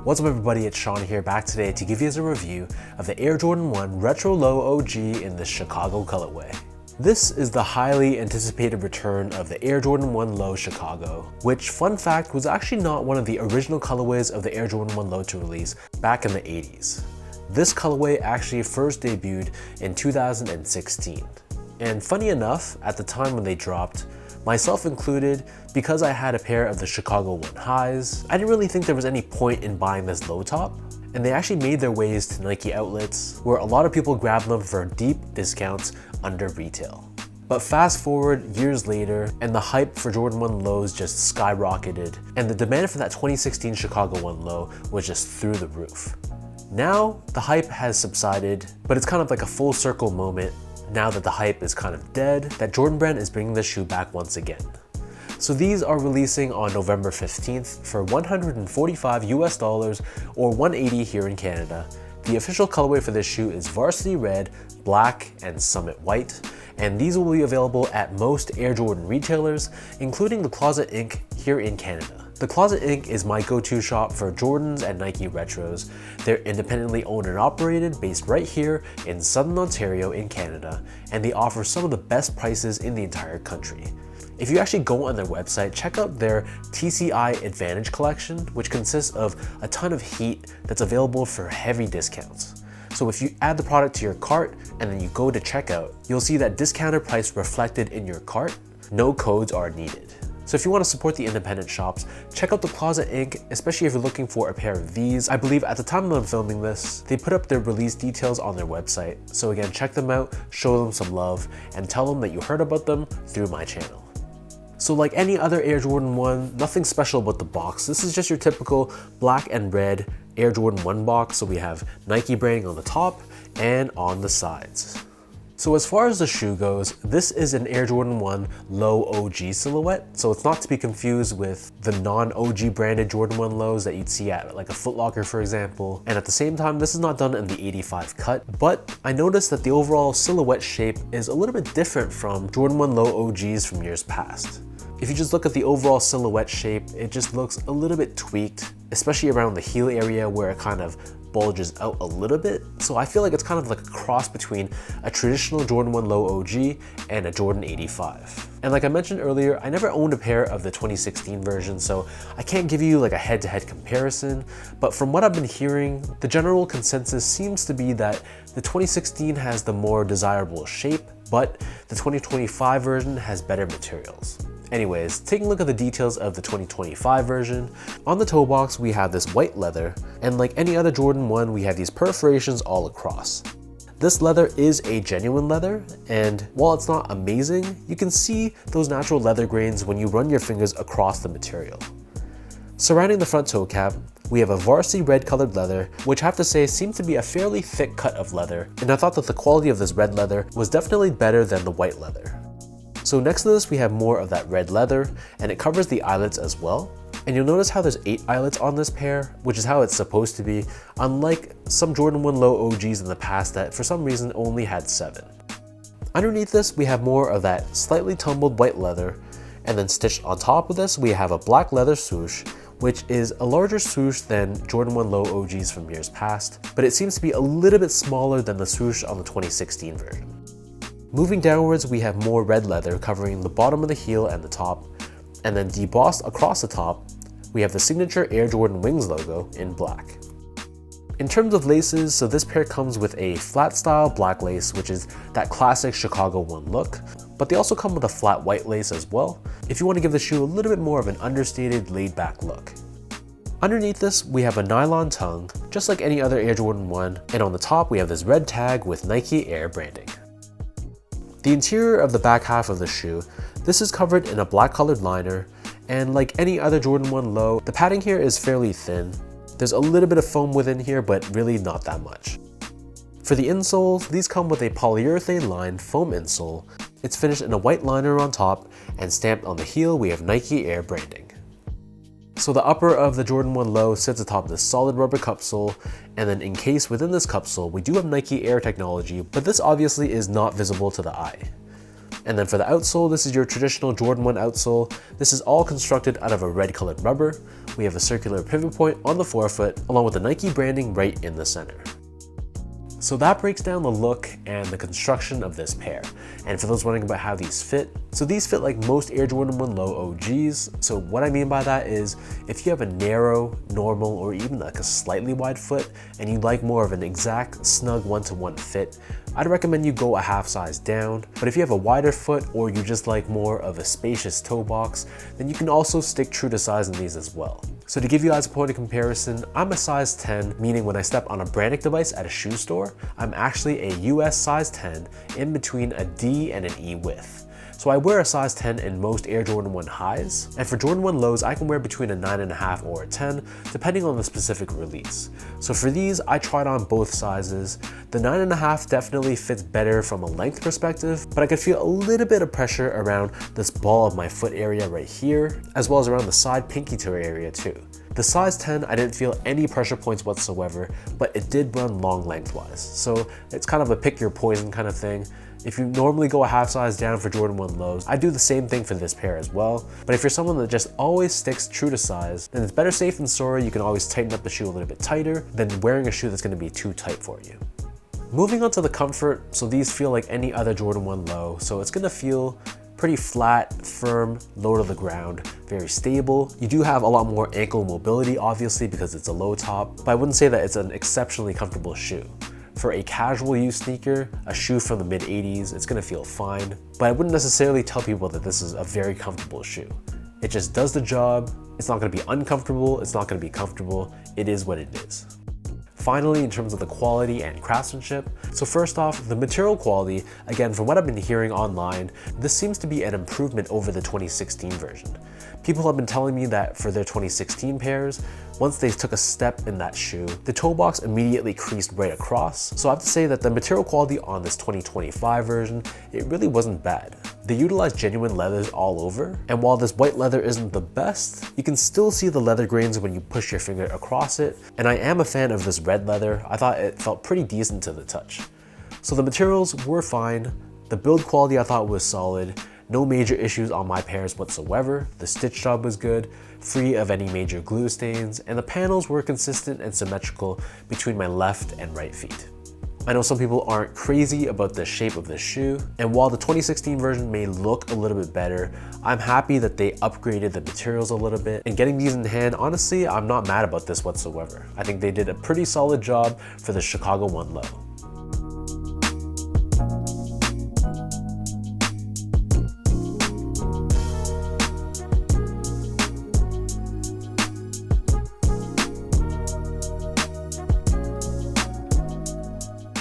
What's up everybody, it's Sean here, back today to give you a review of the Air Jordan 1 Retro Low OG in the Chicago colorway. This is the highly anticipated return of the Air Jordan 1 Low Chicago, which, fun fact, was actually not one of the original colorways of the Air Jordan 1 Low to release back in the 80s. This colorway actually first debuted in 2016. And funny enough, at the time when they dropped, myself included, because I had a pair of the Chicago 1 highs, I didn't really think there was any point in buying this low top, and they actually made their ways to Nike outlets where a lot of people grabbed them for deep discounts under retail. But fast forward years later, and the hype for Jordan 1 lows just skyrocketed, and the demand for that 2016 Chicago 1 low was just through the roof. Now, the hype has subsided, but it's kind of like a full circle moment now that the hype is kind of dead, that Jordan Brand is bringing the shoe back once again. So these are releasing on November 15th for $145 US or $180 here in Canada. The official colorway for this shoe is Varsity Red, Black, and Summit White, and these will be available at most Air Jordan retailers, including the Closet Inc. here in Canada. The Closet Inc. is my go-to shop for Jordans and Nike retros. They're independently owned and operated, based right here in Southern Ontario in Canada, and they offer some of the best prices in the entire country. If you actually go on their website, check out their TCI Advantage collection, which consists of a ton of heat that's available for heavy discounts. So if you add the product to your cart and then you go to checkout, you'll see that discounted price reflected in your cart. No codes are needed. So if you want to support the independent shops, check out the Closet Inc., especially if you're looking for a pair of these. I believe at the time I'm filming this, they put up their release details on their website. So again, check them out, show them some love, and tell them that you heard about them through my channel. So like any other Air Jordan 1, nothing special about the box. This is just your typical black and red Air Jordan 1 box. So we have Nike branding on the top and on the sides. So as far as the shoe goes, this is an Air Jordan 1 Low OG silhouette, so it's not to be confused with the non-OG branded Jordan 1 lows that you'd see at like a Foot Locker, for example. And at the same time, this is not done in the 85 cut, but I noticed that the overall silhouette shape is a little bit different from Jordan 1 Low OGs from years past. If you just look at the overall silhouette shape, it just looks a little bit tweaked, especially around the heel area where it kind of bulges out a little bit. So I feel like it's kind of like a cross between a traditional Jordan 1 Low OG and a Jordan 85. And like I mentioned earlier, I never owned a pair of the 2016 version, so I can't give you like a head-to-head comparison, but from what I've been hearing, the general consensus seems to be that the 2016 has the more desirable shape, but the 2025 version has better materials. Anyways, taking a look at the details of the 2025 version, on the toe box we have this white leather, and like any other Jordan 1, we have these perforations all across. This leather is a genuine leather, and while it's not amazing, you can see those natural leather grains when you run your fingers across the material. Surrounding the front toe cap, we have a varsity red colored leather, which I have to say seemed to be a fairly thick cut of leather, and I thought that the quality of this red leather was definitely better than the white leather. So next to this we have more of that red leather, and it covers the eyelets as well. And you'll notice how there's 8 eyelets on this pair, which is how it's supposed to be, unlike some Jordan 1 Low OGs in the past that for some reason only had 7. Underneath this we have more of that slightly tumbled white leather, and then stitched on top of this we have a black leather swoosh, which is a larger swoosh than Jordan 1 Low OGs from years past, but it seems to be a little bit smaller than the swoosh on the 2016 version. Moving downwards, we have more red leather covering the bottom of the heel and the top, and then debossed across the top, we have the signature Air Jordan Wings logo in black. In terms of laces, so this pair comes with a flat style black lace, which is that classic Chicago 1 look, but they also come with a flat white lace as well, if you want to give the shoe a little bit more of an understated, laid back look. Underneath this, we have a nylon tongue, just like any other Air Jordan 1, and on the top we have this red tag with Nike Air branding. The interior of the back half of the shoe, this is covered in a black colored liner, and like any other Jordan 1 Low, the padding here is fairly thin. There's a little bit of foam within here, but really not that much. For the insoles, these come with a polyurethane lined foam insole. It's finished in a white liner on top, and stamped on the heel we have Nike Air branding. So the upper of the Jordan 1 Low sits atop this solid rubber cupsole, and then encased within this cupsole we do have Nike Air technology, but this obviously is not visible to the eye. And then for the outsole, this is your traditional Jordan 1 outsole. This is all constructed out of a red colored rubber. We have a circular pivot point on the forefoot, along with the Nike branding right in the center. So that breaks down the look and the construction of this pair. And for those wondering about how these fit, so these fit like most Air Jordan 1 Low OGs. So what I mean by that is if you have a narrow, normal, or even like a slightly wide foot and you like more of an exact snug one-to-one fit, I'd recommend you go a half size down. But if you have a wider foot or you just like more of a spacious toe box, then you can also stick true to size in these as well. So to give you guys a point of comparison, I'm a size 10, meaning when I step on a branded device at a shoe store, I'm actually a US size 10 in between a D and an E width. So I wear a size 10 in most Air Jordan 1 highs, and for Jordan 1 lows, I can wear between a 9.5 or a 10, depending on the specific release. So for these, I tried on both sizes. The 9.5 definitely fits better from a length perspective, but I could feel a little bit of pressure around this ball of my foot area right here, as well as around the side pinky toe area too. The size 10, I didn't feel any pressure points whatsoever, but it did run long lengthwise. So it's kind of a pick your poison kind of thing. If you normally go a half size down for Jordan 1 lows, I do the same thing for this pair as well. But if you're someone that just always sticks true to size, then it's better safe than sorry. You can always tighten up the shoe a little bit tighter than wearing a shoe that's gonna be too tight for you. Moving on to the comfort, so these feel like any other Jordan 1 low. So it's gonna feel pretty flat, firm, low to the ground, very stable. You do have a lot more ankle mobility, obviously, because it's a low top, but I wouldn't say that it's an exceptionally comfortable shoe. For a casual use sneaker, a shoe from the mid 80s, it's gonna feel fine, but I wouldn't necessarily tell people that this is a very comfortable shoe. It just does the job. It's not gonna be uncomfortable. It's not gonna be comfortable. It is what it is. Finally, in terms of the quality and craftsmanship, so first off, the material quality, again, from what I've been hearing online, this seems to be an improvement over the 2016 version. People have been telling me that for their 2016 pairs, once they took a step in that shoe, the toe box immediately creased right across. So I have to say that the material quality on this 2025 version, it really wasn't bad. They utilized genuine leathers all over, and while this white leather isn't the best, you can still see the leather grains when you push your finger across it, and I am a fan of this red leather. I thought it felt pretty decent to the touch. So the materials were fine, the build quality I thought was solid, no major issues on my pairs whatsoever, the stitch job was good, free of any major glue stains, and the panels were consistent and symmetrical between my left and right feet. I know some people aren't crazy about the shape of the shoe, and while the 2016 version may look a little bit better, I'm happy that they upgraded the materials a little bit, and getting these in hand, honestly, I'm not mad about this whatsoever. I think they did a pretty solid job for the Chicago 1 Low.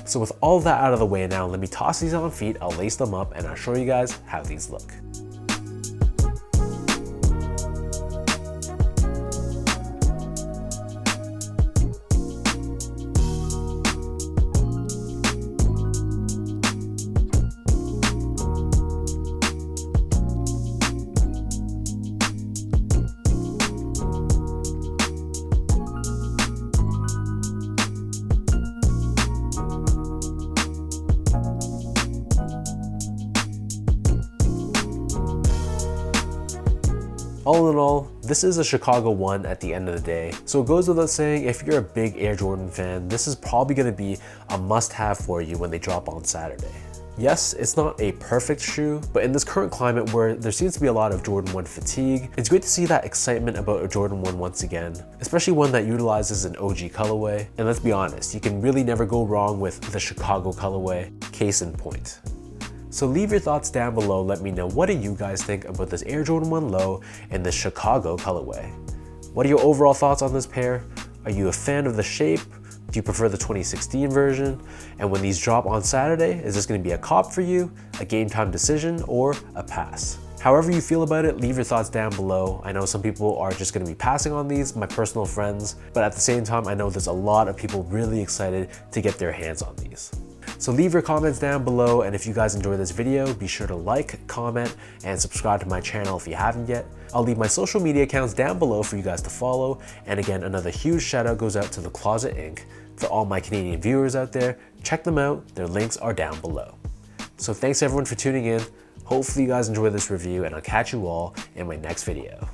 So with all of that out of the way now, let me toss these on feet, I'll lace them up, and I'll show you guys how these look. All in all, this is a Chicago 1 at the end of the day. So it goes without saying, if you're a big Air Jordan fan, this is probably gonna be a must-have for you when they drop on Saturday. Yes, it's not a perfect shoe, but in this current climate where there seems to be a lot of Jordan 1 fatigue, it's great to see that excitement about a Jordan 1 once again, especially one that utilizes an OG colorway. And let's be honest, you can really never go wrong with the Chicago colorway, case in point. So leave your thoughts down below, let me know what do you guys think about this Air Jordan 1 Low and the Chicago colorway. What are your overall thoughts on this pair? Are you a fan of the shape? Do you prefer the 2016 version? And when these drop on Saturday, is this gonna be a cop for you, a game time decision, or a pass? However you feel about it, leave your thoughts down below. I know some people are just gonna be passing on these, my personal friends, but at the same time, I know there's a lot of people really excited to get their hands on these. So leave your comments down below, and if you guys enjoyed this video, be sure to like, comment, and subscribe to my channel if you haven't yet. I'll leave my social media accounts down below for you guys to follow, and again, another huge shout out goes out to The Closet Inc. For all my Canadian viewers out there, check them out, their links are down below. So thanks everyone for tuning in, Hopefully you guys enjoyed this review, and I'll catch you all in my next video.